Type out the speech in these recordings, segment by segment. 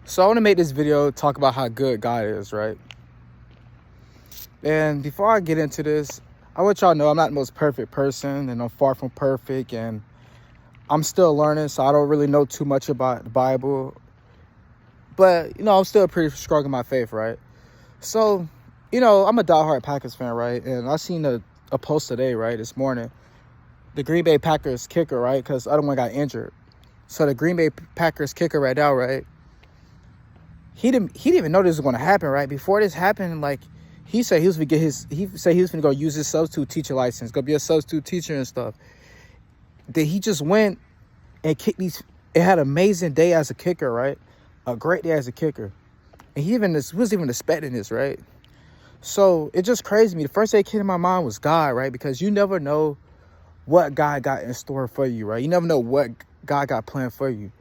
So I want to make this video talk about how good God is, right? And before I get into this, I want y'all to know I'm not the most perfect person, and I'm far from perfect, and I'm still learning, so I don't really know too much about the Bible. But, I'm still pretty strong in my faith, right? So, I'm a diehard Packers fan, right? And I seen a post today, right, this morning. The Green Bay Packers kicker, right? Because other one got injured. So the Green Bay Packers kicker right now, right? He didn't even know this was going to happen, right? Before this happened, like, he said he was going to go use his substitute teacher license, go be a substitute teacher and stuff. Then he just went and kicked these. It had an amazing day as a kicker, right? A great day as a kicker. And he wasn't even expecting this, right? So it just crazy me. The first thing that came to my mind was God, right? Because you never know what God got in store for you, right? You never know what God got planned for you.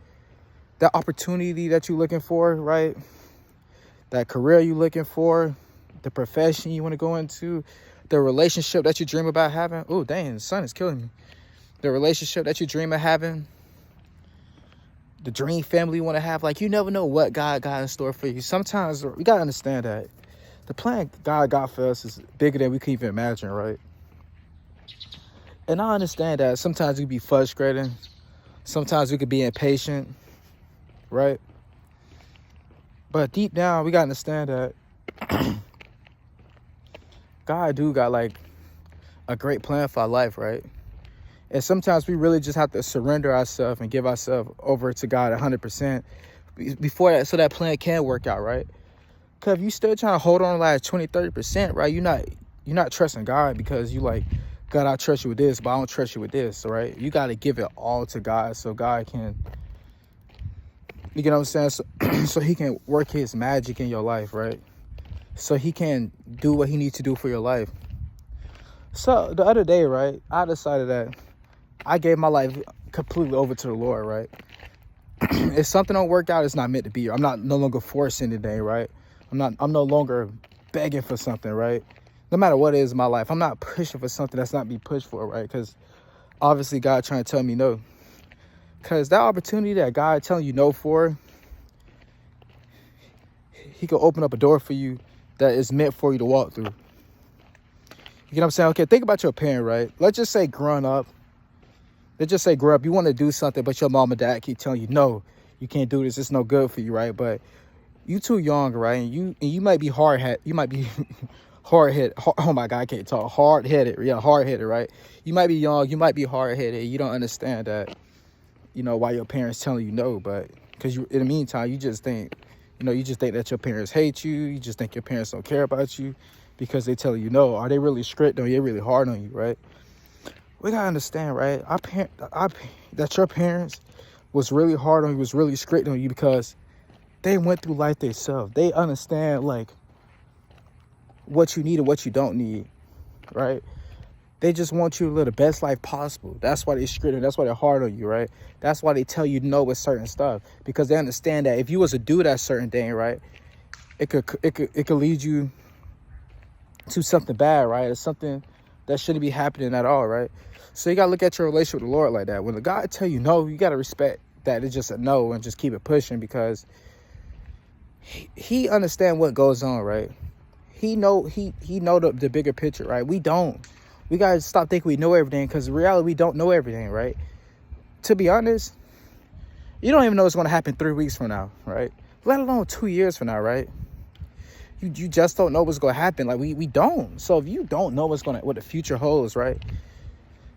That opportunity that you're looking for, right? That career you're looking for, the profession you want to go into, the relationship that you dream about having. Oh, dang, the sun is killing me. The relationship that you dream of having, the dream family you want to have. Like, you never know what God got in store for you. Sometimes we got to understand that the plan God got for us is bigger than we can even imagine, right? And I understand that sometimes we be frustrating. Sometimes we could be impatient, right? But deep down, we got to understand that God do got, like, a great plan for our life, right? And sometimes we really just have to surrender ourselves and give ourselves over to God 100% before that, so that plan can work out, right? Because if you still trying to hold on to like 20-30%, right? You're not trusting God, because you like, God, I trust you with this, but I don't trust you with this, right? You got to give it all to God so God can, you get what I'm saying? So he can work his magic in your life, right? So he can do what he needs to do for your life. So the other day, right, I decided that I gave my life completely over to the Lord, right? If something don't work out, it's not meant to be. I'm no longer forcing anything, right? I'm no longer begging for something, right? No matter what it is in my life, I'm not pushing for something that's not be pushed for, right? Because obviously God trying to tell me no. Because that opportunity that God telling you no for, he could open up a door for you that is meant for you to walk through. You know what I'm saying? Okay, think about your parent, right? Let's just say growing up, you want to do something, but your mom and dad keep telling you, no, you can't do this. It's no good for you, right? But you too young, right? And you might be hard-headed. You might be hard-headed. Oh, my God, I can't talk. Hard-headed. Yeah, hard-headed, right? You might be young. You might be hard-headed. You don't understand that, why your parents telling you no. But because in the meantime, you just think that your parents hate you. You just think your parents don't care about you because they tell you no. Are they really strict on you? They're really hard on you, right? We gotta understand, right? That your parents was really hard on you, was really strict on you because they went through life themselves. They understand, like, what you need and what you don't need, right? They just want you to live the best life possible. That's why they strict, and that's why they're hard on you, right? That's why they tell you no with certain stuff, because they understand that if you was to do that certain thing, right, it could lead you to something bad, right? It's something that shouldn't be happening at all, right? So you gotta look at your relationship with the Lord like that. When the God tell you no, you gotta respect that it's just a no and just keep it pushing, because he understand what goes on, right? He know the bigger picture, right? We don't. We gotta stop thinking we know everything, because in reality we don't know everything, right? To be honest, you don't even know what's gonna happen 3 weeks from now, right? Let alone 2 years from now, right? You just don't know what's gonna happen. Like, we don't. So if you don't know what the future holds, right?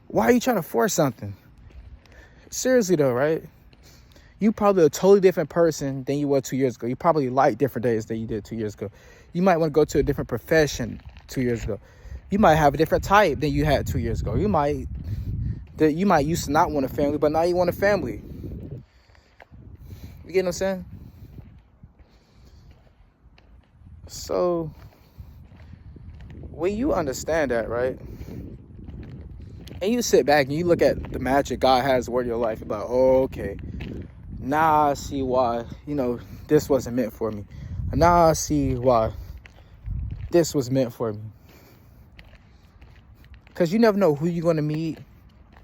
Why are you trying to force something? Seriously though, right? You probably a totally different person than you were 2 years ago. You probably like different days than you did 2 years ago. You might want to go to a different profession 2 years ago. You might have a different type than you had 2 years ago. You might used to not want a family, but now you want a family. You get what I'm saying? So when you understand that, right, and you sit back and you look at the magic God has word in your life, about, oh, okay, now I see why, this wasn't meant for me. Now I see why this was meant for me. Because you never know who you're going to meet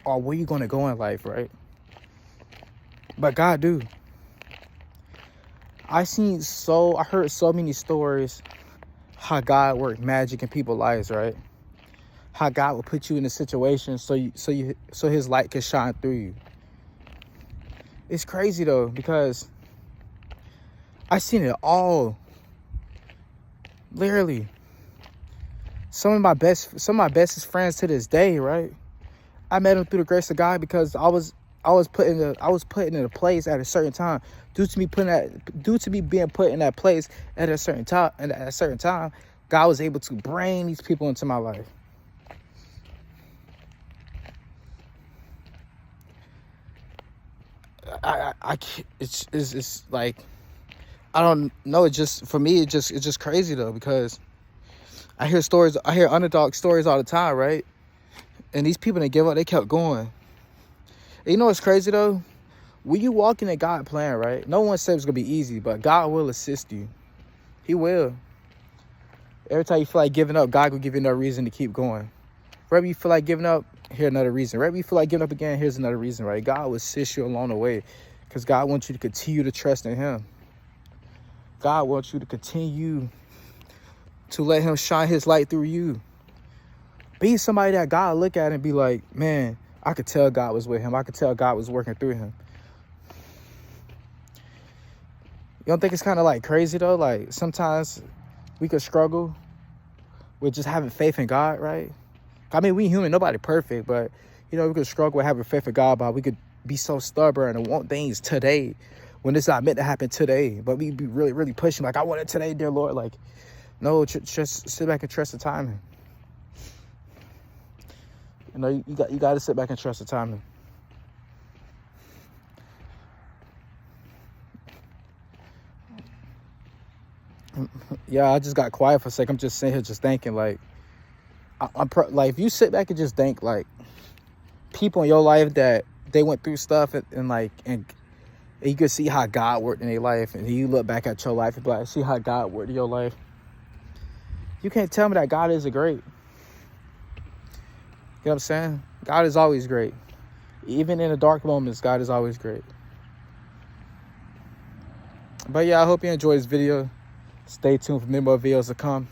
or where you're going to go in life, right? But God do. I heard so many stories how God worked magic in people's lives, right? How God will put you in a situation so his light can shine through you. It's crazy though, because I seen it all. Literally. Some of my bestest friends to this day, right? I met them through the grace of God because I was put in a place at a certain time. Due to me being put in that place at a certain time, God was able to bring these people into my life. It's like, I don't know. For me, it's just crazy though, because I hear underdog stories all the time, right? And these people didn't give up. They kept going. And you know what's crazy though? When you walk in a God plan, right? No one said it's gonna be easy, but God will assist you. He will. Every time you feel like giving up, God will give you another reason to keep going. Wherever you feel like giving up, here's another reason. Wherever you feel like giving up again, here's another reason, right? God will assist you along the way, because God wants you to continue to trust in him. God wants you to continue to let him shine his light through you. Be somebody that God look at and be like, man, I could tell God was with him. I could tell God was working through him. You don't think it's kind of like crazy though? Like sometimes we could struggle with just having faith in God, right? I mean, we human, nobody perfect, but you know, we could struggle with having faith in God, but we could be so stubborn and want things today when it's not meant to happen today. But we be really, really pushing, like, I want it today, dear Lord. Like, no, just sit back and trust the timing. You know, you got to sit back and trust the timing. Yeah, I just got quiet for a sec. I'm just sitting here just thinking, like, like, if you sit back and just think, like, people in your life that they went through stuff and you can see how God worked in their life, and you look back at your life and be like, see how God worked in your life. You can't tell me that God isn't great. You know what I'm saying? God is always great. Even in the dark moments, God is always great. But yeah, I hope you enjoyed this video. Stay tuned for many more videos to come.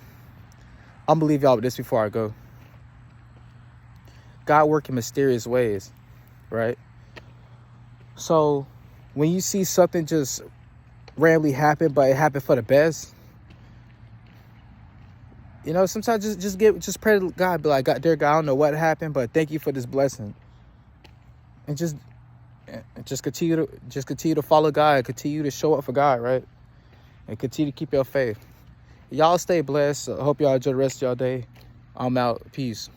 I'm gonna leave y'all with this before I go. God works in mysterious ways, right? So when you see something just randomly happen, but it happened for the best, you know, sometimes just pray to God, be like, God, dear God, I don't know what happened, but thank you for this blessing. And just continue to follow God, continue to show up for God, right? And continue to keep your faith. Y'all stay blessed. I hope y'all enjoy the rest of y'all day. I'm out. Peace.